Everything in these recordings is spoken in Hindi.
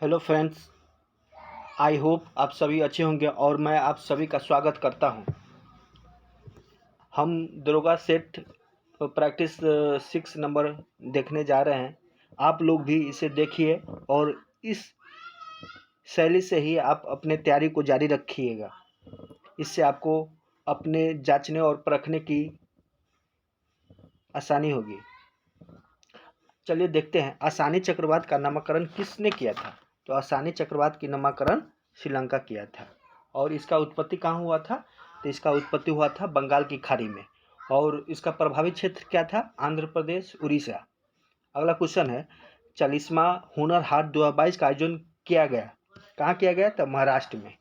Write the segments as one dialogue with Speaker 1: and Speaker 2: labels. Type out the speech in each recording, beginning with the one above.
Speaker 1: हेलो फ्रेंड्स, आई होप आप सभी अच्छे होंगे और मैं आप सभी का स्वागत करता हूं। हम दरोगा सेट प्रैक्टिस 6 नंबर देखने जा रहे हैं। आप लोग भी इसे देखिए और इस शैली से ही आप अपने तैयारी को जारी रखिएगा। इससे आपको अपने जांचने और परखने की आसानी होगी। चलिए देखते हैं, असानी चक्रवात का नामकरण किसने किया था। तो असानी चक्रवात की नामकरण श्रीलंका किया था। और इसका उत्पत्ति कहाँ हुआ था? तो इसका उत्पत्ति हुआ था बंगाल की खाड़ी में। और इसका प्रभावित क्षेत्र क्या था? आंध्र प्रदेश, उड़ीसा। अगला क्वेश्चन है, 40वां हुनर हाट 2022 का आयोजन किया गया। कहाँ किया गया? तो महाराष्ट्र में।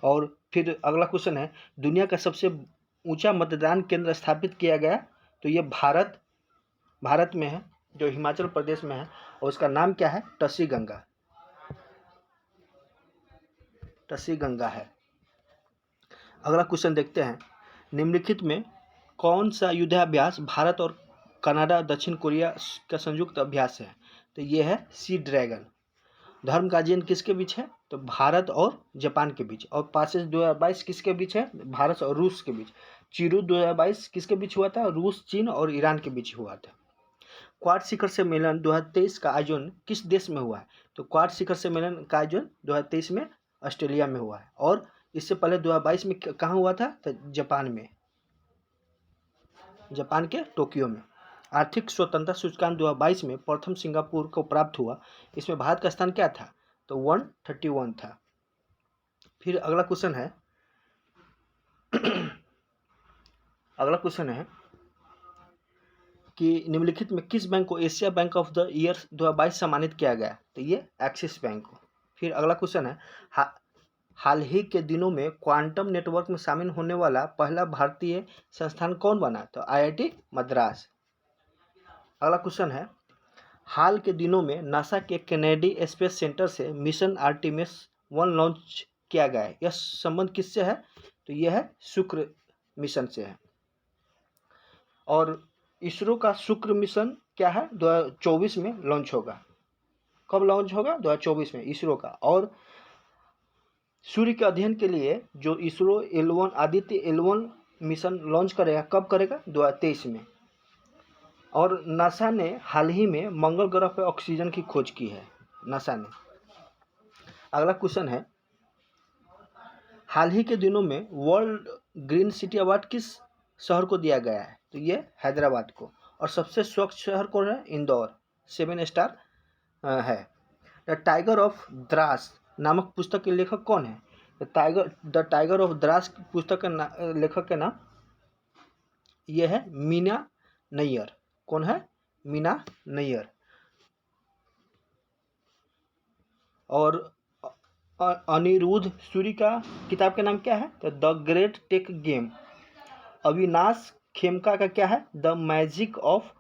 Speaker 1: और फिर अगला क्वेश्चन है, दुनिया का सबसे ऊंचा मतदान केंद्र स्थापित किया गया। तो ये भारत में है, जो हिमाचल प्रदेश में है। और उसका नाम क्या है? टसी गंगा है। अगला क्वेश्चन देखते हैं, निम्नलिखित में कौन सा युद्धाभ्यास भारत और कनाडा दक्षिण कोरिया का संयुक्त अभ्यास है? तो ये है सी ड्रैगन। धर्म का अध्ययन किसके बीच है? तो भारत और जापान के बीच। और पासेज 2022 किसके बीच है? भारत और रूस के बीच। चीरू 2022 किसके बीच हुआ था? रूस, चीन और ईरान के बीच हुआ था। क्वाड शिखर सम्मेलन 2023 का आयोजन किस देश में हुआ है? तो क्वाड शिखर सम्मेलन का आयोजन 2023 में ऑस्ट्रेलिया में हुआ है। और इससे पहले 2022 में कहाँ हुआ था? तो जापान के टोक्यो में। आर्थिक स्वतंत्रता सूचकांक 2022 में प्रथम सिंगापुर को प्राप्त हुआ। इसमें भारत का स्थान क्या था? तो 131 था। फिर अगला क्वेश्चन है कि निम्नलिखित में किस बैंक को Asia bank of the year 2022 सम्मानित किया गया? तो ये एक्सिस बैंक को। फिर अगला क्वेश्चन है, हाल ही के दिनों में क्वांटम नेटवर्क में शामिल होने वाला पहला भारतीय संस्थान कौन बना? तो आईआईटी मद्रास। अगला क्वेश्चन है, हाल के दिनों में नासा के केनेडी स्पेस सेंटर से मिशन आर्टेमिस 1 लॉन्च किया गया है। यह संबंध किससे है? तो यह है शुक्र मिशन से है। और इसरो का शुक्र मिशन क्या है? 2024 में लॉन्च होगा। कब लॉन्च होगा? 2024 में इसरो का। और सूर्य के अध्ययन के लिए जो ISRO L1 Aditya L1 mission launch करेगा, कब करेगा? 2023 में। और नासा ने हाल ही में मंगल ग्रह पर ऑक्सीजन की खोज की है, नासा ने। अगला क्वेश्चन है, हाल ही के दिनों में वर्ल्ड ग्रीन सिटी अवार्ड किस शहर को दिया गया है? तो ये हैदराबाद को। और सबसे स्वच्छ शहर कौन है? इंदौर, 7 स्टार है। द टाइगर ऑफ द्रास नामक पुस्तक के लेखक कौन है? द टाइगर ऑफ द्रास पुस्तक के लेखक के नाम यह है मीना नैयर। कौन है? मीना नैयर। और अनिरुद्ध सूरी का किताब का नाम क्या है? तो the great tech game. Avinash Khemka का क्या है? द मैजिक ऑफ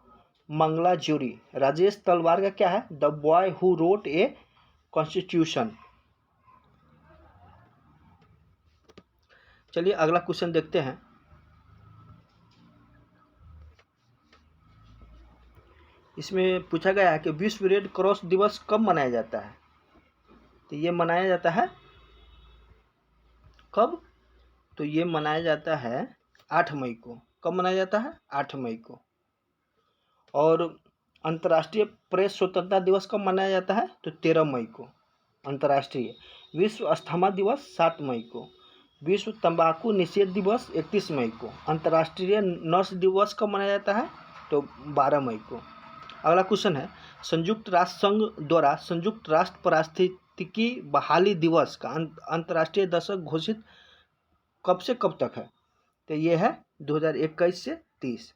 Speaker 1: मंगलाजुरी। राजेश तलवार का क्या है? The boy who wrote a constitution. चलिए अगला क्वेश्चन देखते हैं। इसमें पूछा गया है कि विश्व रेड क्रॉस दिवस कब मनाया जाता है? तो ये मनाया जाता है कब? तो ये मनाया जाता है 8 मई को। कब मनाया जाता है? 8 मई को। और अंतर्राष्ट्रीय प्रेस स्वतंत्रता दिवस कब मनाया जाता है? तो 13 मई को अंतर्राष्ट्रीय। विश्व अस्थमा दिवस 7 मई को। विश्व तंबाकू निषेध दिवस 31 मई को। अंतर्राष्ट्रीय नर्स दिवस कब मनाया जाता है? तो 12 मई को। अगला क्वेश्चन है, संयुक्त राष्ट्र संघ द्वारा संयुक्त राष्ट्र पारिस्थितिकी बहाली दिवस का अंतर्राष्ट्रीय दशक घोषित कब से कब तक है? तो ये है 2021 से 30।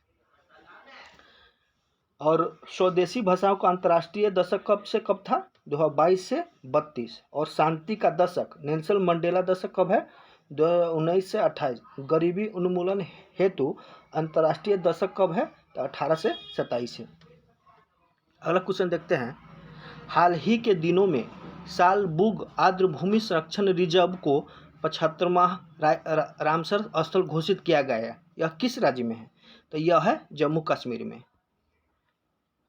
Speaker 1: और स्वदेशी भाषाओं का अंतर्राष्ट्रीय दशक कब से कब था? 2022 से 32। और शांति का दशक नेल्सन मंडेला दशक कब है? 2019 से 28। गरीबी उन्मूलन हेतु अंतर्राष्ट्रीय दशक कब है? तो 18 से 27 है। अगला क्वेश्चन देखते हैं, हाल ही के दिनों में सालबुग आर्द्रभूमि संरक्षण रिजर्व को 75वां रामसर स्थल घोषित किया गया है। यह किस राज्य में है? तो यह है जम्मू कश्मीर में।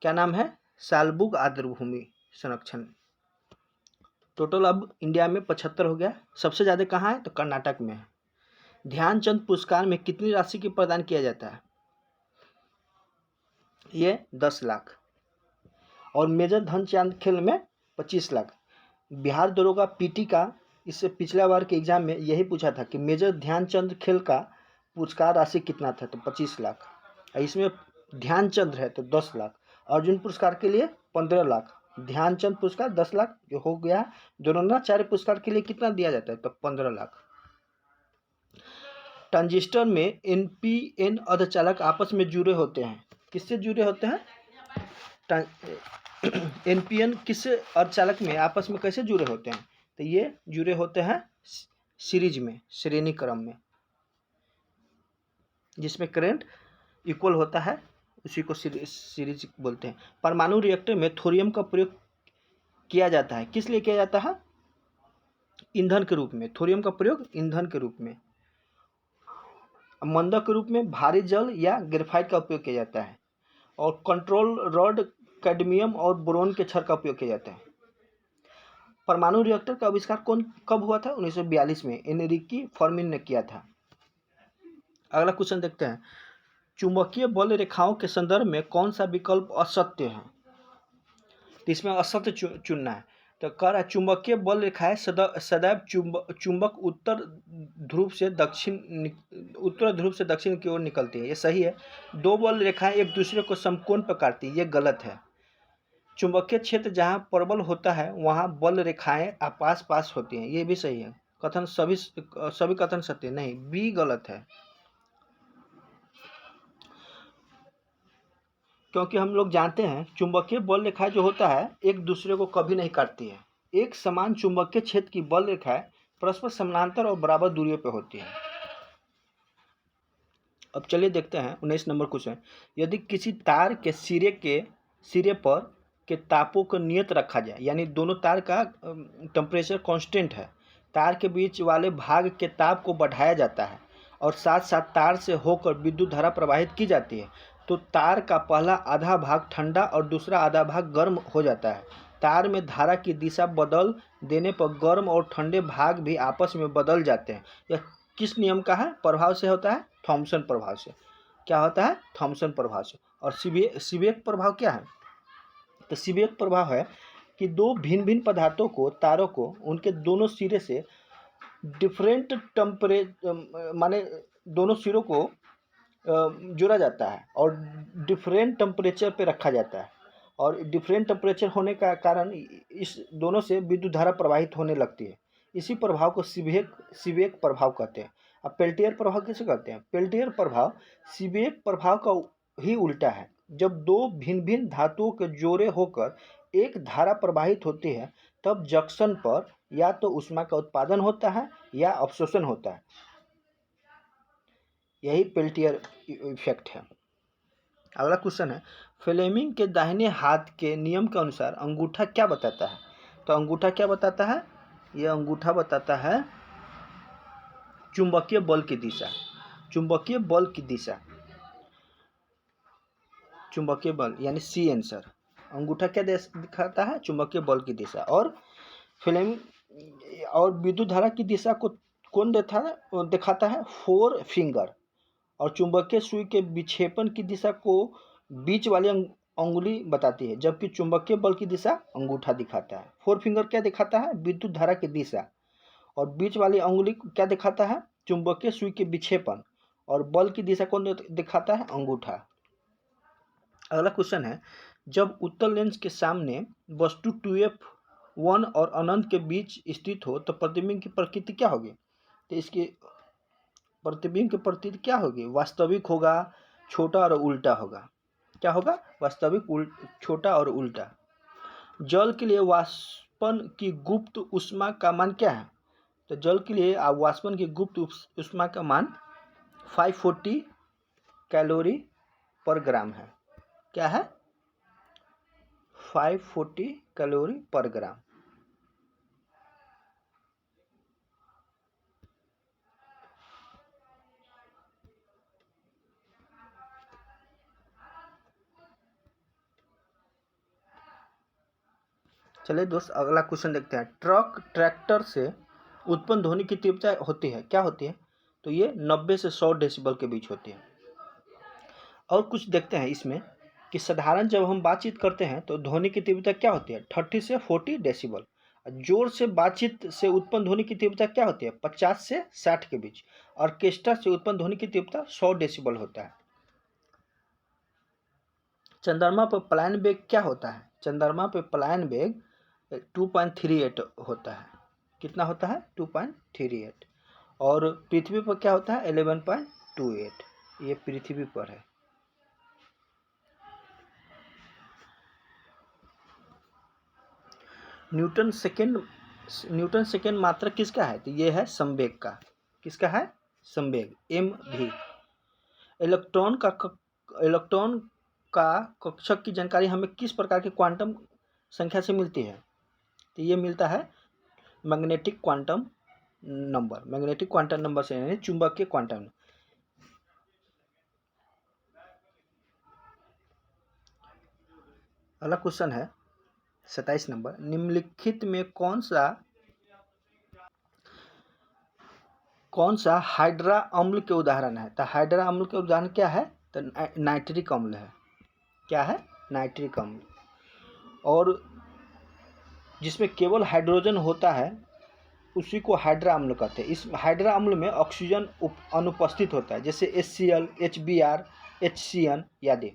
Speaker 1: क्या नाम है? सालबुग आर्द्रभूमि संरक्षण। टोटल अब इंडिया में 75 हो गया। सबसे ज़्यादा कहाँ है? तो कर्नाटक में है। ध्यानचंद पुरस्कार में कितनी राशि की प्रदान किया जाता है? ये 10 लाख। और मेजर ध्यानचंद खेल में 25 लाख। बिहार दरोगा पीटी का इससे पिछला बार के एग्जाम में यही पूछा था कि मेजर ध्यानचंद खेल का पुरस्कार राशि कितना था? तो 25 लाख। इसमें ध्यानचंद है तो 10 लाख। अर्जुन पुरस्कार के लिए 15 लाख। ध्यानचंद पुरस्कार 10 लाख जो हो गया। द्रोणाचार्य पुरस्कार के लिए कितना दिया जाता है? तो 15 लाख। ट्रांजिस्टर में एनपीएन अर्धचालक आपस में जुड़े होते हैं। किससे जुड़े होते हैं? एनपीएन किस अर्धचालक में आपस में कैसे जुड़े होते हैं? तो ये जुड़े होते हैं सीरीज में, श्रेणी क्रम में, जिसमें करंट इक्वल होता है, उसी को सीरीज बोलते हैं। परमाणु रिएक्टर में थोरियम का प्रयोग किया जाता है। किस लिए किया जाता है? ईंधन के रूप में। थोरियम का प्रयोग ईंधन के रूप में। मंदक के रूप में भारी जल या ग्रेफाइट का उपयोग किया जाता है। और कंट्रोल रॉड कैडमियम और बोरोन के क्षार का उपयोग किया जाता है। परमाणु रिएक्टर का आविष्कार कब हुआ था? 1942 में एनरिकी फर्मी ने किया था। अगला क्वेश्चन देखते हैं। चुंबकीय बल रेखाओं के संदर्भ में कौन सा विकल्प असत्य है? तो इसमें असत्य चुनना है। तो कह रहा है चुंबकीय बल रेखाएं सदैव चुंबक उत्तर ध्रुव से दक्षिण की ओर निकलती है। ये सही है। दो बल रेखाएं एक दूसरे को समकोण पर काटती है। ये गलत है। चुंबकीय क्षेत्र जहां प्रबल होता है वहां बल रेखाएं आपास पास होती हैं। ये भी सही है। कथन सभी कथन सत्य नहीं, बी गलत है। क्योंकि हम लोग जानते हैं चुंबकीय बल रेखाएं जो होता है एक दूसरे को कभी नहीं काटती है। एक समान चुंबकीय क्षेत्र की बल रेखाएं परस्पर समानांतर और बराबर दूरियों पर होती है। अब चलिए देखते हैं 19 नंबर क्वेश्चन। यदि किसी तार के सिरे पर के तापों को नियत रखा जाए, यानी दोनों तार का टेम्परेचर कांस्टेंट है, तार के बीच वाले भाग के ताप को बढ़ाया जाता है और साथ साथ तार से होकर विद्युत धारा प्रवाहित की जाती है, तो तार का पहला आधा भाग ठंडा और दूसरा आधा भाग गर्म हो जाता है। तार में धारा की दिशा बदल देने पर गर्म और ठंडे भाग भी आपस में बदल जाते हैं। यह किस नियम का है? प्रभाव से होता है, थॉमसन प्रभाव से। क्या होता है? थॉमसन प्रभाव से। और सीबेक प्रभाव क्या है? तो सीबेक प्रभाव है कि दो भिन्न भिन्न पदार्थों को, तारों को, उनके दोनों सिरे से डिफरेंट माने दोनों सिरों को जोड़ा जाता है और डिफरेंट टेम्परेचर पे रखा जाता है। और डिफरेंट टेम्परेचर होने का कारण इस दोनों से विद्युत धारा प्रवाहित होने लगती है। इसी प्रभाव को सीबेक प्रभाव कहते हैं। अब पेल्टियर प्रभाव किसे कहते हैं? पेल्टियर प्रभाव सीबेक प्रभाव का ही उल्टा है। जब दो भिन्न भिन्न धातुओं के जोड़े होकर एक धारा प्रवाहित होती है तब जंक्शन पर या तो ऊष्मा का उत्पादन होता है या अवशोषण होता है। यही पेल्टियर इफेक्ट है। अगला क्वेश्चन है, फ्लेमिंग के दाहिने हाथ के नियम के अनुसार अंगूठा क्या बताता है? तो अंगूठा क्या बताता है? यह अंगूठा बताता है चुंबकीय बल की दिशा। चुंबकीय बल की दिशा, चुंबकीय बल यानी सी आंसर। अंगूठा क्या दिखाता है? चुंबकीय बल की दिशा। और फ्लेमिंग और विद्युत धारा की दिशा को कौन दिखाता है? Four finger. और चुंबकीय सुई के विक्षेपण की दिशा को बीच वाली अंगुली बताती है, जबकि चुंबकीय बल की दिशा अंगूठा दिखाता है। फोर फिंगर क्या दिखाता है? विद्युत धारा की दिशा। और बीच वाली अंगुली क्या दिखाता है? चुंबकीय सुई के विक्षेपण। और बल की दिशा कौन दिखाता है? अंगूठा। अगला क्वेश्चन है, जब उत्तल लेंस के सामने वस्तु 2f1 और अनंत के बीच स्थित हो तो प्रतिबिंब की प्रकृति क्या होगी? तो इसकी प्रतिबिंब की प्रकृति क्या होगी? वास्तविक होगा, छोटा और उल्टा होगा। क्या होगा? वास्तविक, छोटा और उल्टा। जल के लिए वाष्पन की गुप्त ऊष्मा का मान क्या है? तो जल के लिए वाष्पन की गुप्त ऊष्मा का मान 540 कैलोरी पर ग्राम है। क्या है? 540 कैलोरी पर ग्राम। चलिए दोस्त अगला क्वेश्चन देखते हैं। ट्रक ट्रैक्टर से उत्पन्न ध्वनि की तीव्रता होती है, क्या होती है? तो ये 90 से 100 डेसिबल के बीच होती है। और कुछ देखते हैं इसमें कि साधारण जब हम बातचीत करते हैं तो ध्वनि की तीव्रता क्या होती है? 30 से 40 डेसिबल। जोर से बातचीत से उत्पन्न ध्वनि की तीव्रता क्या होती है? 50 से 60 के बीच। ऑर्केस्ट्रा से उत्पन्न ध्वनि की तीव्रता 100 डेसिबल होता है। चंद्रमा पर पलायन वेग क्या होता है? चंद्रमा पर पलायन वेग 2.38 होता है। कितना होता है? 2.38। और पृथ्वी पर क्या होता है? 11.28। ये पृथ्वी पर है। न्यूटन सेकेंड मात्रक किसका है? तो ये है संवेग का। किसका है? संवेग, एम भी। इलेक्ट्रॉन का कक्षक की जानकारी हमें किस प्रकार के क्वांटम संख्या से मिलती है? तो ये मिलता है मैग्नेटिक क्वांटम नंबर से, यानी चुंबकीय क्वांटम। अगला क्वेश्चन है 27 नंबर। निम्नलिखित में कौन सा हाइड्रा अम्ल के उदाहरण है? तो हाइड्रा अम्ल के उदाहरण क्या है? तो नाइट्रिक अम्ल है। क्या है? नाइट्रिक अम्ल। और जिसमें केवल हाइड्रोजन होता है उसी को हाइड्रा अम्ल कहते हैं। इस हाइड्रा अम्ल में ऑक्सीजन अनुपस्थित होता है, जैसे HCl, HBr, HCN आदि।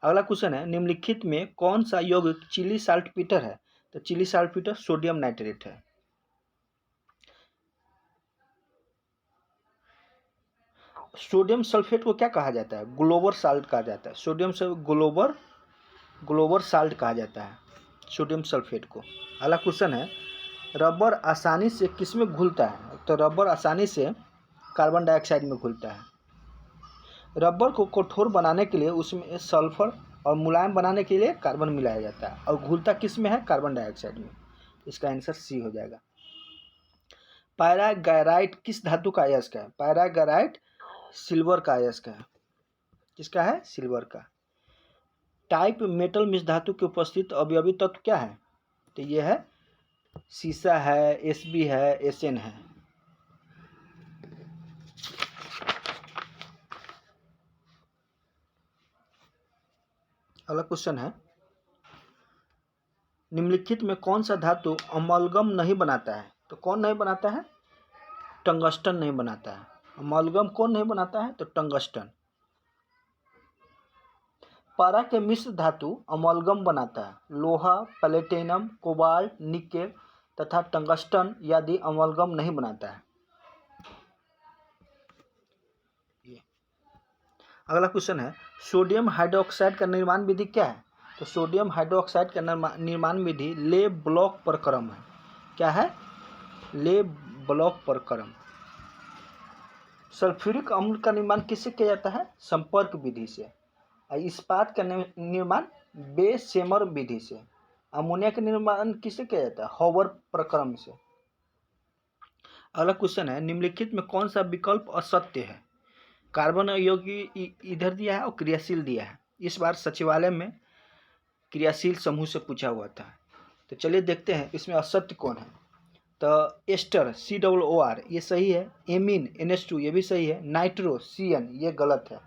Speaker 1: अगला क्वेश्चन है, निम्नलिखित में कौन सा यौगिक चिली साल्टपीटर है? तो चिली साल्टपीटर सोडियम नाइट्रेट है। सोडियम सल्फेट को क्या कहा जाता है? ग्लोबर साल्ट कहा जाता है। सोडियम से ग्लोबर साल्ट कहा जाता है सोडियम सल्फेट को। अगला क्वेश्चन है, रबर आसानी से किस में घुलता है? तो रबर आसानी से कार्बन डाइऑक्साइड में घुलता है। रबर को कठोर बनाने के लिए उसमें सल्फर और मुलायम बनाने के लिए कार्बन मिलाया जाता है, और घुलता किस में है? कार्बन डाइऑक्साइड में। इसका आंसर सी हो जाएगा। पैरागैराइट किस धातु का अयस्क है? पैरागैराइट सिल्वर का अयस्क है। किसका है? सिल्वर का। टाइप मेटल मिश्र धातु के उपस्थित अवयवी तत्व क्या है? तो ये है सीसा है, Sb है, Sn है। अगला क्वेश्चन है, निम्नलिखित में कौन सा धातु अमलगम नहीं बनाता है? तो कौन नहीं बनाता है? टंगस्टन नहीं बनाता है। अमलगम कौन नहीं बनाता है? तो टंगस्टन। पारा के मिश्र धातु अमलगम बनाता है। लोहा, प्लेटिनम, कोबाल्ट, निकेल तथा टंगस्टन आदि अमलगम नहीं बनाता है। अगला क्वेश्चन है, सोडियम हाइड्रोक्साइड का निर्माण विधि क्या है? तो सोडियम हाइड्रोक्साइड का निर्माण विधि ले ब्लॉक प्रक्रम है। क्या है? ले ब्लॉक प्रक्रम। सल्फ्यूरिक अम्ल का निर्माण किससे किया जाता है? संपर्क विधि से। इस्पात का निर्माण बेसेमर विधि से। अमोनिया का निर्माण किससे किया जाता है? हॉवर प्रक्रम से। अगला क्वेश्चन है, निम्नलिखित में कौन सा विकल्प असत्य है? कार्बन यौगिक इधर दिया है और क्रियाशील दिया है। इस बार सचिवालय में क्रियाशील समूह से पूछा हुआ था। तो चलिए देखते हैं इसमें असत्य कौन है। तो एस्टर COOR ये सही है। एमीन NH2 ये भी सही है। नाइट्रो CN ये गलत है,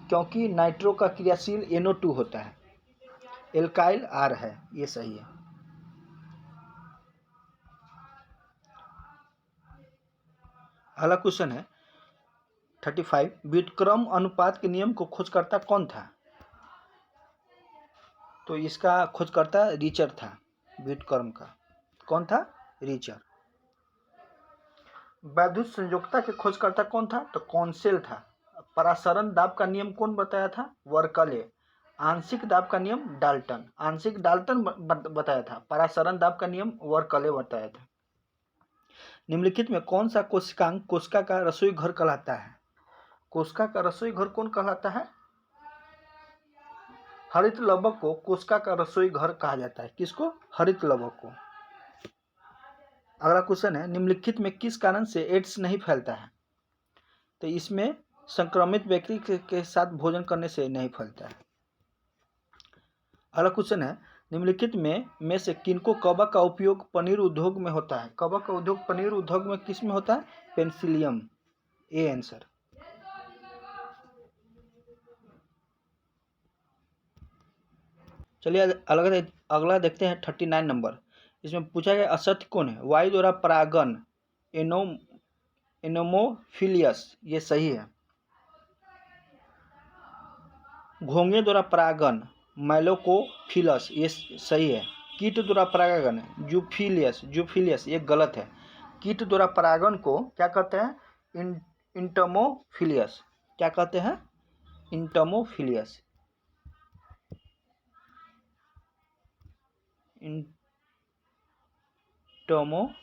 Speaker 1: क्योंकि नाइट्रो का क्रियाशील NO2 होता है। एल्काइल R है, ये सही है। अगला क्वेश्चन है 35, व्युत्क्रम अनुपात के नियम को खोजकर्ता कौन था? तो इसका खोजकर्ता रीचर था। व्युत्क्रम का कौन था? रीचर। वैद्युत संयोजकता के खोजकर्ता कौन था? तो कॉन्सेल था। परासरण दाब का नियम कौन बताया था? वर्कले। आंशिक दाब का नियम डाल्टन। आंशिक डाल्टन बताया था। परासरण दाब का नियम वर्कले बताया था। निम्नलिखित में कौन सा कोशिकांग कोशिका का रसोई घर कहलाता है? कोशिका का रसोई घर कौन कहलाता है? हरित लवक को कोशिका का रसोई घर कहा जाता है। किसको? हरित लवक को। अगला क्वेश्चन है, निम्नलिखित में किस कारण से एड्स नहीं फैलता है? तो इसमें संक्रमित व्यक्ति के साथ भोजन करने से नहीं फैलता है। अगला क्वेश्चन है, निम्नलिखित में से किनको कवक का उपयोग पनीर उद्योग में होता है? कवक का उद्योग पनीर उद्योग में किस में होता है? Penicillium, A answer. चलिए अगला देखते हैं 39 नंबर। इसमें पूछा गया असत्य कौन है? वायु द्वारा परागन, एनोमोफिलियस, ये सही है। घोंगे द्वारा परागन, मैलोकोफिलस, ये सही है। कीट द्वारा परागन, जूफिलियस, ये गलत है। कीट द्वारा परागन को क्या कहते हैं? इंटमोफिलियस। क्या कहते हैं? इंटमोफिलियस। इंटमोफिलियस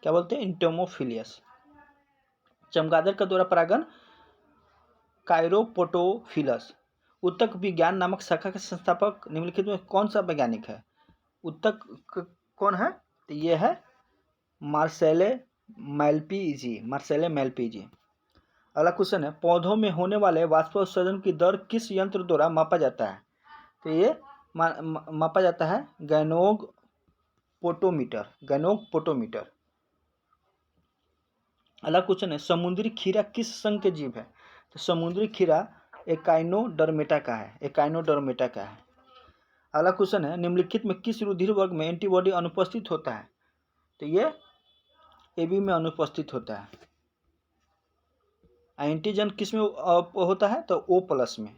Speaker 1: क्या बोलते हैं? इंटमोफिलियस। चमगादड़ का द्वारा परागन, कायरोपोटोफिलस। उत्तक विज्ञान नामक शाखा के संस्थापक निम्नलिखित में कौन सा वैज्ञानिक है? उत्तक कौन है? तो ये है मार्सेले मैल्पीजी। अगला क्वेश्चन है, पौधों में होने वाले वाष्पोत्सर्जन की दर किस यंत्र द्वारा मापा जाता है? तो ये मापा जाता है गैनोग पोटोमीटर। अगला क्वेश्चन है, समुद्री खीरा किस संघ के जीव है? तो समुद्री खीरा एकाइनोडर्मेटा का है। अगला क्वेश्चन है, निम्नलिखित में किस रुधिर वर्ग में एंटीबॉडी अनुपस्थित होता है? तो ये AB में अनुपस्थित होता है। एंटीजन किस में होता है? तो O+ में।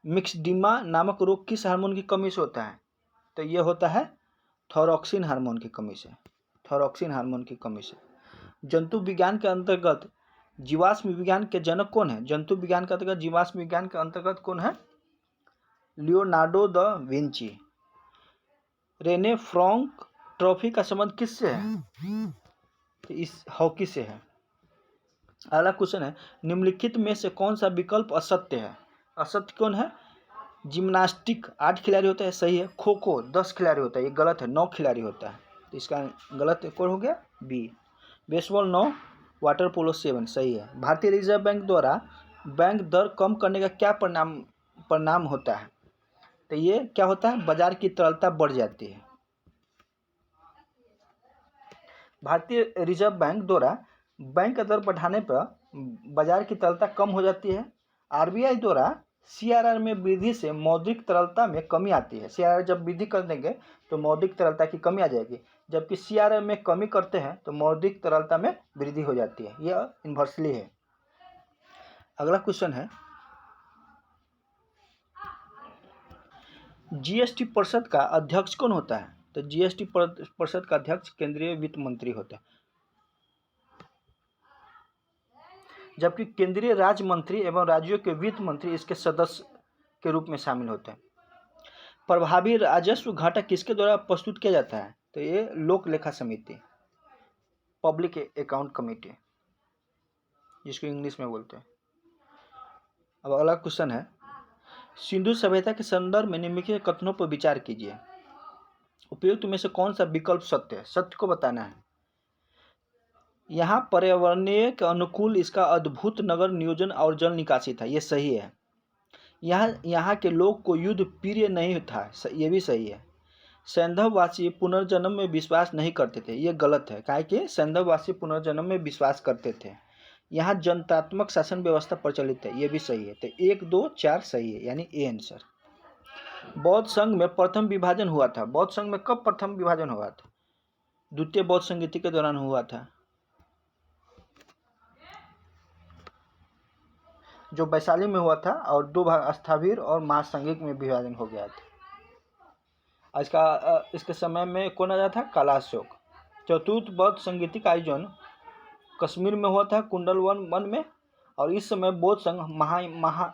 Speaker 1: मिक्सडिमा नामक रोग किस हार्मोन की कमी से होता है? तो ये होता है थायरॉक्सिन हार्मोन की कमी से। जंतु विज्ञान के अंतर्गत जीवाश्म विज्ञान के जनक कौन है? जंतु विज्ञान के अंतर्गत जीवाश्म विज्ञान के अंतर्गत कौन है? Leonardo da Vinci. Rene Frank trophy का संबंध किससे है? तो इस हॉकी से है। अगला क्वेश्चन है, निम्नलिखित में से कौन सा विकल्प असत्य है? असत्य कौन है? जिम्नास्टिक 8 खिलाड़ी होता है, सही है। खो खो 10 खिलाड़ी होता है, ये गलत है, 9 खिलाड़ी होता है। तो इसका गलत कौन हो गया? बी। बेसबॉल 9, वाटर पोलो 7, सही है। भारतीय रिजर्व बैंक द्वारा बैंक दर कम करने का क्या परिणाम होता है? तो ये क्या होता है? बाजार की तरलता बढ़ जाती है। भारतीय रिजर्व बैंक द्वारा बैंक दर बढ़ाने पर बाजार की तरलता कम हो जाती है। RBI द्वारा CRR में वृद्धि से मौद्रिक तरलता में कमी आती है। CRR जब वृद्धि कर देंगे तो मौद्रिक तरलता की कमी आ जाएगी, जबकि CRR में कमी करते हैं तो मौद्रिक तरलता में वृद्धि हो जाती है। यह इन्वर्सली है। अगला क्वेश्चन है, GST परिषद का अध्यक्ष कौन होता है? तो GST परिषद का अध्यक्ष केंद्रीय वित्त मंत्री होता है, जबकि केंद्रीय राज्य मंत्री एवं राज्यों के वित्त मंत्री इसके सदस्य के रूप में शामिल होते हैं। प्रभावी राजस्व घाटा किसके द्वारा प्रस्तुत किया जाता है? तो ये लोक लेखा समिति, पब्लिक अकाउंट कमेटी, जिसको इंग्लिश में बोलते हैं। अब अगला क्वेश्चन है, सिंधु सभ्यता के संदर्भ में निम्नलिखित कथनों पर विचार कीजिए। उपयुक्त में से कौन सा विकल्प सत्य है? सत्य को बताना है। यहाँ पर्यावरणीय के अनुकूल इसका अद्भुत नगर नियोजन और जल निकासी था, ये सही है। यहाँ के लोग को युद्ध प्रिय नहीं था, ये भी सही है। सैंधववासी पुनर्जन्म में विश्वास नहीं करते थे, ये गलत है। काहे कि सैंधववासी पुनर्जन्म में विश्वास करते थे। यहाँ जनतात्मक शासन व्यवस्था प्रचलित है, ये भी सही है। तो 1, 2, 4 सही है, यानी ए आंसर। बौद्ध संघ में प्रथम विभाजन हुआ था। बौद्ध संघ में कब प्रथम विभाजन हुआ था? द्वितीय बौद्ध संगीति के दौरान हुआ था, जो वैशाली में हुआ था, और 2 भाग स्थविर और महासंघिक में विभाजन हो गया था। इसके समय में कौन आया था? कालाशोक। चतुर्थ बौद्ध संगीतिक आयोजन कश्मीर में हुआ था, कुंडलवन में, और इस समय बौद्ध संघ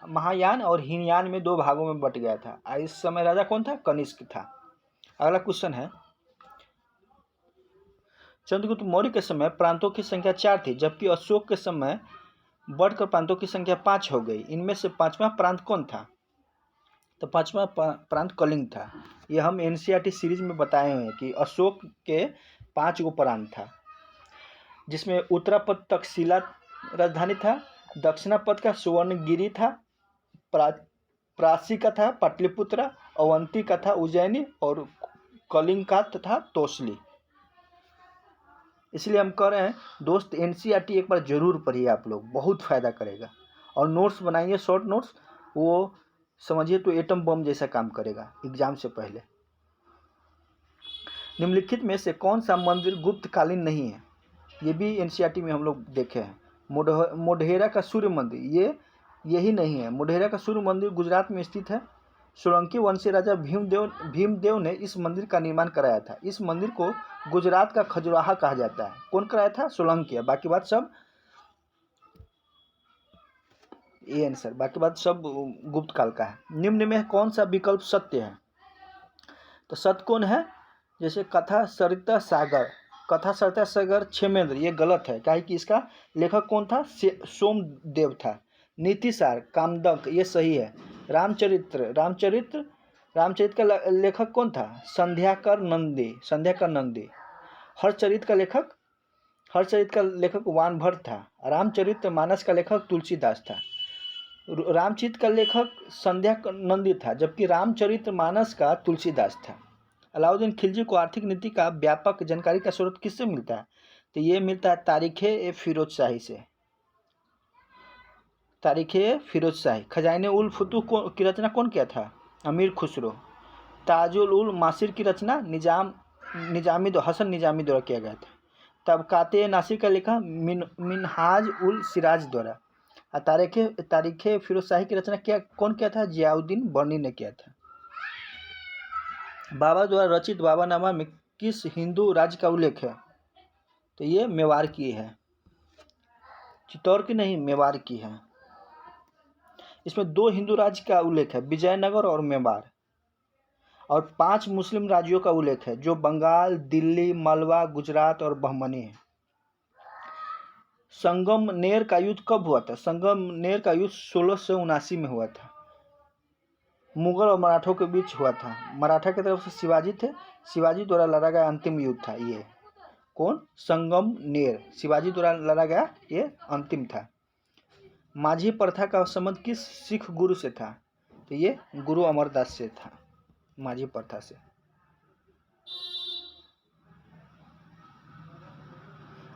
Speaker 1: महायान और हीनयान में 2 भागों में बट गया था। इस समय राजा कौन था? कनिष्क था। अगला क्वेश्चन है, चंद्रगुप्त मौर्य के समय प्रांतों की संख्या 4 थी, जबकि अशोक के समय बढ़कर प्रांतों की संख्या 5 हो गई। इनमें से 5वां प्रांत कौन था? तो 5वां प्रांत कलिंग था। यह हम NCERT सीरीज में बताए हुए हैं कि अशोक के 5 गो प्रांत था, जिसमें उत्तरापद तक्षशिला राजधानी था, दक्षिणापथ का सुवर्णगिरी था, प्राची का था पाटलिपुत्र, अवंती का था उज्जैनी और कलिंग का तथा तोसली। इसलिए हम कह रहे हैं दोस्त एनसीईआरटी एक बार जरूर पढ़िए आप लोग, बहुत फ़ायदा करेगा। और नोट्स बनाइए, शॉर्ट नोट्स, वो समझिए तो एटम बम जैसा काम करेगा एग्जाम से पहले। निम्नलिखित में से कौन सा मंदिर गुप्तकालीन नहीं है? ये भी एनसीईआरटी में हम लोग देखे हैं। मोढेरा का सूर्य मंदिर, यही नहीं है। मोढेरा का सूर्य मंदिर गुजरात में स्थित है। सोलंकी वंशीय राजा भीमदेव ने इस मंदिर का निर्माण कराया था। इस मंदिर को गुजरात का खजुराहा कहा जाता है। कौन कराया था? सोलंकी। बाकी बात सब ये आंसर, बाकी बात सब गुप्त काल का है। निम्न में कौन सा विकल्प सत्य है? तो सत्य कौन है? जैसे कथा सरिता सागर क्षेमेंद्र, ये गलत है, काहे कि इसका लेखक कौन था? सोमदेव था। नीतिसार कामदक, ये सही है। रामचरित का लेखक कौन था? संध्याकर नंदी। हरचरित का लेखक वानभट्ट था। रामचरित मानस का लेखक तुलसीदास था। रामचरित का लेखक संध्याकर नंदी था, जबकि रामचरित मानस का तुलसीदास था। अलाउद्दीन खिलजी को आर्थिक नीति का व्यापक जानकारी का स्रोत किससे मिलता है? तो ये मिलता है तारीख़ फिरोज शाही से। खजाने उल फुतूह की रचना कौन किया था? अमीर खुसरो। ताजुल उल मासिर की रचना हसन निजामी द्वारा किया गया था। तबकाते नासिर का लिखा मिनहाज उल सिराज द्वारा। तारीख़ फिरोज शाही की रचना कौन किया था? जियाउद्दीन बर्नी ने किया था। बाबर द्वारा रचित बाबरनामा में किस हिंदू राज्य का उल्लेख है? तो ये मेवाड़ की है, चित्तौड़ की नहीं, मेवाड़ की है। इसमें 2 हिंदू राज्य का उल्लेख है, विजयनगर और मेवाड़। और 5 मुस्लिम राज्यों का उल्लेख है, जो बंगाल, दिल्ली, मालवा, गुजरात और बहमनी है। संगमनेर का युद्ध कब हुआ था? संगमनेर का युद्ध 1679 में हुआ था। मुगल और मराठों के बीच हुआ था। मराठा की तरफ से शिवाजी थे, शिवाजी द्वारा लड़ा गया अंतिम युद्ध था ये। कौन? संगमनेर, शिवाजी द्वारा लड़ा गया ये अंतिम था। माझी प्रथा का संबंध किस सिख गुरु से था? तो ये गुरु अमरदास से था, माझी प्रथा से।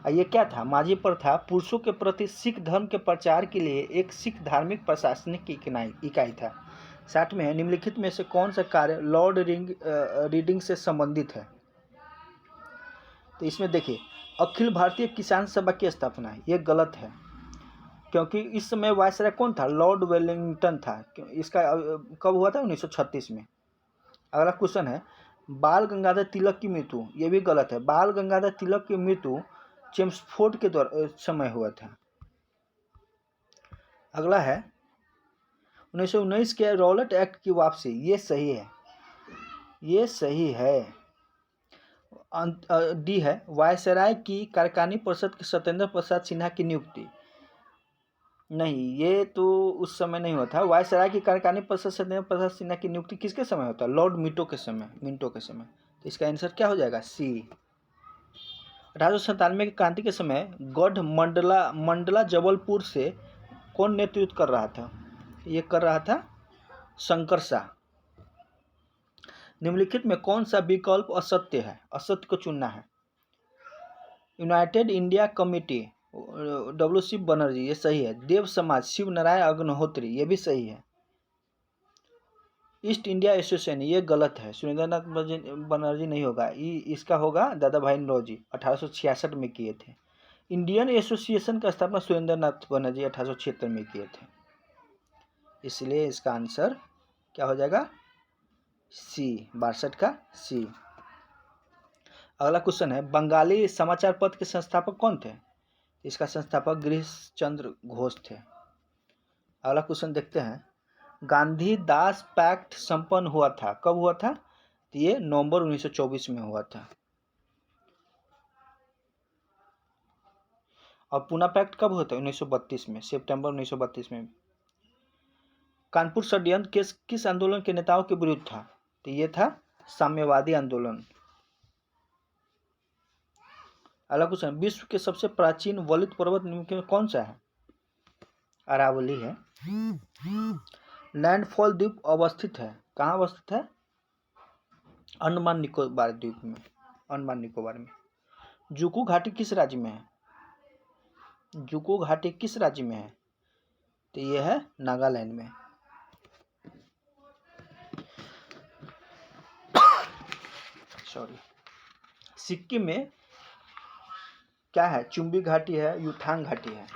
Speaker 1: ये क्या था? माझी प्रथा पुरुषों के प्रति सिख धर्म के प्रचार के लिए एक सिख धार्मिक प्रशासनिक इकाई था। 60 में है, निम्नलिखित में से कौन सा कार्य लॉर्ड रीडिंग से संबंधित है? तो इसमें देखिए, अखिल भारतीय किसान सभा की स्थापना है, ये गलत है, क्योंकि इस समय वायसराय कौन था? लॉर्ड वेलिंगटन था। इसका कब हुआ था? 1936 में। अगला क्वेश्चन है, बाल गंगाधर तिलक की मृत्यु, ये भी गलत है। बाल गंगाधर तिलक की मृत्यु चेम्सफोर्ड के समय हुआ था। अगला है 1919 के रॉलेट एक्ट की वापसी, ये सही है। डी है, वायसराय की कार्यकारिणी परिषद के सत्येंद्र प्रसाद सिन्हा की नियुक्ति, नहीं, ये तो उस समय नहीं होता। वायसराय की कार्यकारिणी परिषद सत्येंद्र प्रसाद सिन्हा की नियुक्ति किसके समय होता है? लॉर्ड मिंटो के समय। तो इसका आंसर क्या हो जाएगा? सी। 1897 की क्रांति के समय गढ़ मंडला जबलपुर से कौन नेतृत्व कर रहा था? ये कर रहा था शंकर शाह। निम्नलिखित में कौन सा विकल्प असत्य है? असत्य को चुनना है। United India committee, WC Banerjee, ये सही है। देव समाज, शिव नारायण अग्निहोत्री, ये भी सही है। ईस्ट इंडिया एसोसिएशन, ये गलत है, सुरेंद्रनाथ बनर्जी नहीं होगा, इसका होगा दादा भाई नौरोजी, 1866 में किए थे। इंडियन एसोसिएशन का स्थापना सुरेंद्रनाथ बनर्जी 1876 में किए थे। इसलिए इसका आंसर क्या हो जाएगा? सी, 62 का सी। अगला क्वेश्चन है, बंगाली समाचार पत्र के संस्थापक कौन थे? इसका संस्थापक गिरीश चंद्र घोष थे। अगला क्वेश्चन देखते हैं, गांधी दास पैक्ट संपन्न हुआ था, कब हुआ था? तो ये नवंबर 1924 में हुआ था। और पूना पैक्ट कब हुआ था? 1932 में, सितंबर 1932 में। कानपुर षड्यंत्र किस आंदोलन के नेताओं के विरुद्ध था? तो ये था साम्यवादी आंदोलन। अगला क्वेश्चन, विश्व के सबसे प्राचीन वलित पर्वत निम्न में कौन सा है? अरावली है। लैंडफॉल द्वीप अवस्थित है, कहाँ अवस्थित है? अंडमान निकोबार द्वीप में, अंडमान निकोबार में। जुकू घाटी किस राज्य में है? जुकू घाटी किस राज्य में है? तो ये है नागालैंड में। सॉरी। सिक्किम में क्या है? चुम्बी घाटी है, युथांग घाटी है।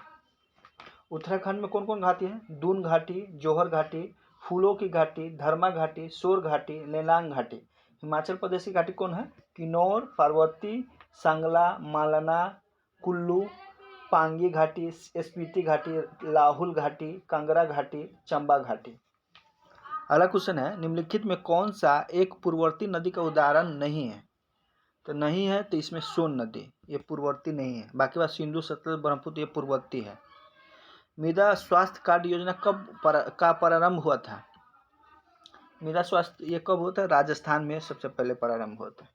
Speaker 1: उत्तराखंड में कौन कौन घाटी है? दून घाटी, जोहर घाटी, फूलों की घाटी, धर्मा घाटी, शोर घाटी, लेलांग घाटी। हिमाचल प्रदेश की घाटी कौन है? किन्नौर, पार्वती, सांगला, मालना, कुल्लू, पांगी घाटी, स्पीति घाटी, लाहुल घाटी, कांगड़ा घाटी, चंबा घाटी। अगला क्वेश्चन है, निम्नलिखित में कौन सा एक पूर्ववर्ती नदी का उदाहरण नहीं है? तो नहीं है तो इसमें सोन नदी, ये पूर्ववर्ती नहीं है। बाकी बात सिंधु, सतलज, ब्रह्मपुत्र, ये पूर्ववर्ती है। मृदा स्वास्थ्य कार्ड योजना कब का प्रारंभ हुआ था? मृदा स्वास्थ्य ये कब हुआ था? राजस्थान में सबसे पहले प्रारंभ हुआ था।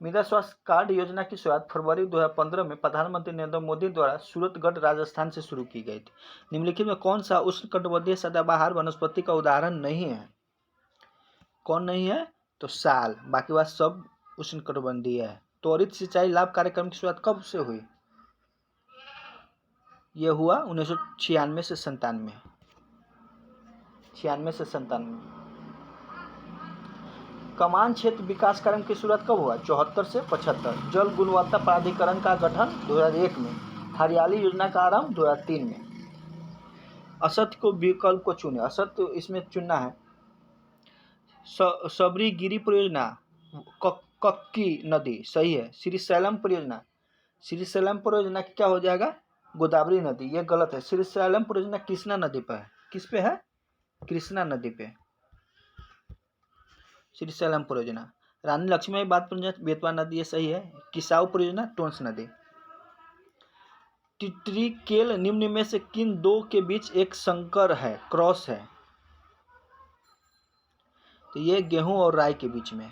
Speaker 1: मृदा स्वास्थ्य कार्ड योजना की शुरुआत फरवरी 2015 में प्रधानमंत्री नरेंद्र मोदी द्वारा सूरतगढ़ राजस्थान से शुरू की गई थी। निम्नलिखित में कौन सा उष्णकटिबंधीय सदाबहार वनस्पति का उदाहरण नहीं है? कौन नहीं है? तो साल। बाकी बात सब उष्णकटिबंधीय है। त्वरित सिंचाई लाभ कार्यक्रम की शुरुआत कब से हुई? यह हुआ 1996 से 97। 96 से 97। कमान क्षेत्र विकास कार्यक्रम की शुरुआत कब हुआ? 74 से 75। जल गुणवत्ता प्राधिकरण का गठन 2001 में। हरियाली योजना का आरंभ 2003 में। असत्य को विकल्प को चुने। असत्य इसमें चुनना है। सबरी गिरी परियोजना कक्की नदी सही है। श्रीशैलम परियोजना, श्रीशैलम परियोजना क्या हो जाएगा? गोदावरी नदी, ये गलत है। श्रीशैलम परियोजना कृष्णा नदी पर है। किस पे है? कृष्णा नदी पे श्रीशैलम परियोजना। रानी लक्ष्मीबाई परियोजना बेतवा नदी, ये सही है। किसाऊ परियोजना टोंस नदी। टिट्रिकेल निम्न में से किन दो के बीच एक संकर है, क्रॉस है? तो ये गेहूं और राई के बीच में।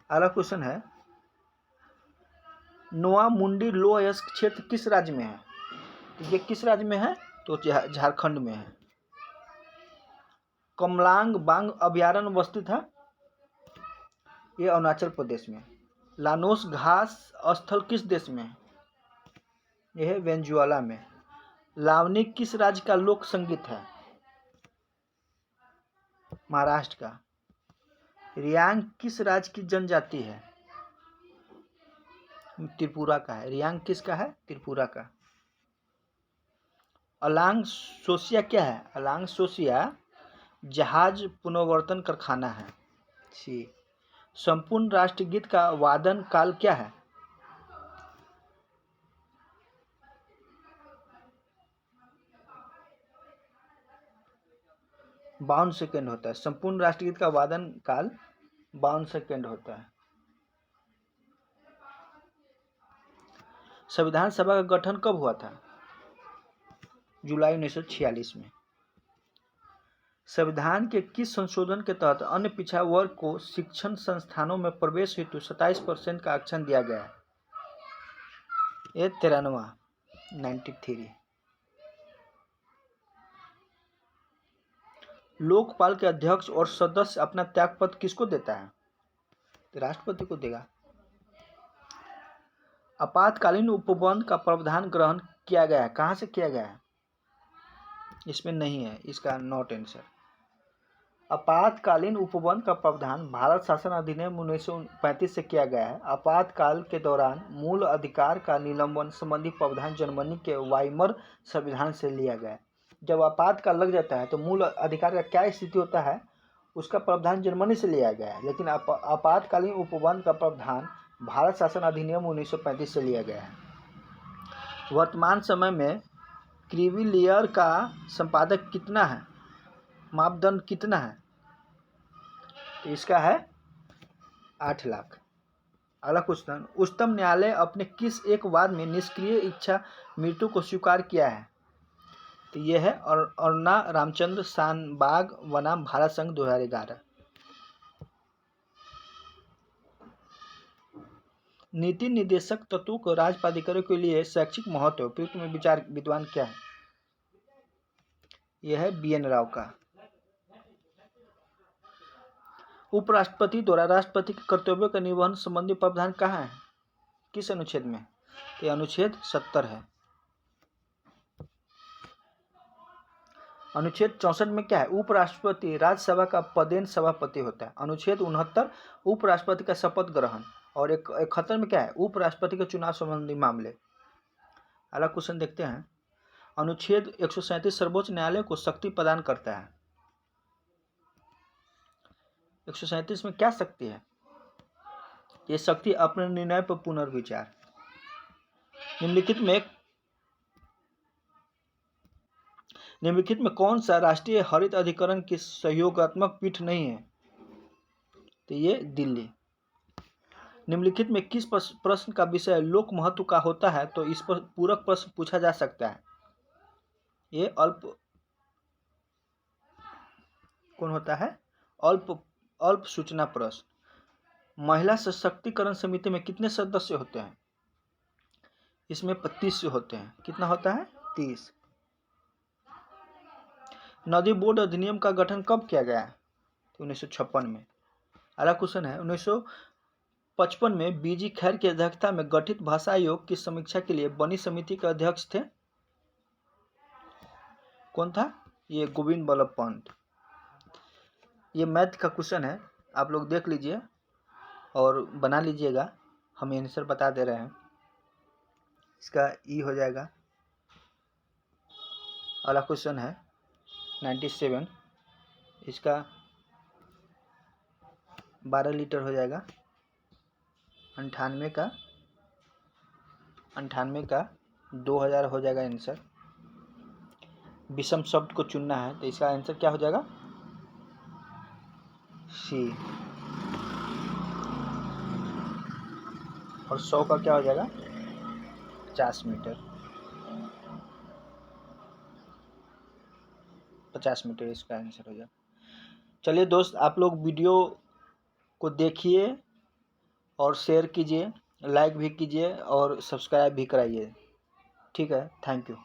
Speaker 1: अगला क्वेश्चन है, नोआ मुंडी लोअयस्क क्षेत्र किस राज्य में है? तो ये किस राज्य में है? तो झारखंड में है। कमलांग बांग अभयारण्य अवस्थित है, ये अरुणाचल प्रदेश में। लानोस घास स्थल किस देश में है? यह है वेनेजुएला में। लावनी किस राज्य का लोक संगीत है? महाराष्ट्र का। रियांग किस राज्य की जनजाति है? त्रिपुरा का है। रियांग किसका है? त्रिपुरा का। अलांग सोसिया क्या है? अलांग सोसिया जहाज पुनर्वर्तन कारखाना है। सी। संपूर्ण राष्ट्रगीत का वादन काल क्या है? बावन सेकेंड होता है। संपूर्ण राष्ट्रगीत का वादन काल 52 सेकेंड होता है। संविधान सभा का गठन कब हुआ था? जुलाई 1946 में। संविधान के किस संशोधन के तहत अन्य पिछड़ा वर्ग को शिक्षण संस्थानों में प्रवेश हेतु 27% का आरक्षण दिया गया है? ये 93। लोकपाल के अध्यक्ष और सदस्य अपना त्यागपत्र किसको देता है? तो राष्ट्रपति को देगा। आपातकालीन उपबंध का प्रावधान ग्रहण किया गया है, कहाँ से किया गया है? इसमें नहीं है, इसका नॉट आंसर। आपातकालीन उपबंध का प्रावधान भारत शासन अधिनियम 1935 से किया गया है। आपातकाल के दौरान मूल अधिकार का निलंबन संबंधी प्रावधान जर्मनी के वाइमर संविधान से लिया गया है। जब आपातकाल लग जाता है तो मूल अधिकार का क्या स्थिति होता है, उसका प्रावधान जर्मनी से लिया गया है, लेकिन आपातकालीन उपबंध का प्रावधान भारत शासन अधिनियम 1935 से लिया गया है। वर्तमान समय में क्रिविलियर का संपादक कितना है? मापदंड कितना है? तो इसका है 8 लाख। अगला क्वेश्चन, उच्चतम न्यायालय अपने किस एक वाद में निष्क्रिय इच्छा मृत्यु को स्वीकार किया है? तो यह है अरुणा रामचंद्र शानबाग बनाम भारत संघ 2011। नीति निर्देशक तत्वों को राज्य प्राधिकरणों के लिए शैक्षिक महत्व उपयुक्त में विचार विद्वान क्या है? यह है BN राव का। उपराष्ट्रपति द्वारा राष्ट्रपति के कर्तव्यों का निर्वहन संबंधी प्रावधान कहाँ है? किस अनुच्छेद में? तो अनुच्छेद 70 है। अनुच्छेद 64 में क्या है? उपराष्ट्रपति राज्यसभा का पदेन सभापति होता है। अनुच्छेद 69 उपराष्ट्रपति का शपथ ग्रहण। और 71 में क्या है? उपराष्ट्रपति के चुनाव संबंधी मामले। अगला क्वेश्चन देखते हैं। अनुच्छेद 137 सर्वोच्च न्यायालय को शक्ति प्रदान करता है। 137 में क्या शक्ति है? ये शक्ति अपने निर्णय पर पुनर्विचार। निम्नलिखित में कौन सा राष्ट्रीय हरित अधिकरण की सहयोगात्मक पीठ नहीं है? तो ये दिल्ली। निम्नलिखित में किस प्रश्न का विषय लोक महत्व का होता है? तो इस पर पूरक प्रश्न पूछा जा सकता है। ये कौन होता है? अल्प सूचना प्रश्न। महिला सशक्तिकरण समिति में कितने सदस्य होते हैं? इसमें 35 होते हैं। कितना होता है? 30। नदी बोर्ड अधिनियम का गठन कब किया गया? तो 1956 में। अगला क्वेश्चन है 1955 में BG खैर की अध्यक्षता में गठित भाषा आयोग की समीक्षा के लिए बनी समिति के अध्यक्ष थे? कौन था? ये गोविंद बल्लभ पंत। ये मैथ का क्वेश्चन है, आप लोग देख लीजिए और बना लीजिएगा। हम आंसर बता दे रहे हैं। इसका ई हो जाएगा। अगला क्वेश्चन है 97, इसका 12 लीटर हो जाएगा। 98 का 2000 हो जाएगा आंसर। विषम शब्द को चुनना है तो इसका आंसर क्या हो जाएगा? सी। और 100 का क्या हो जाएगा? 50 मीटर। 50 मीटर इसका आंसर हो जाएगा। चलिए दोस्त, आप लोग वीडियो को देखिए और शेयर कीजिए, लाइक भी कीजिए और सब्सक्राइब भी कराइए। ठीक है, थैंक यू।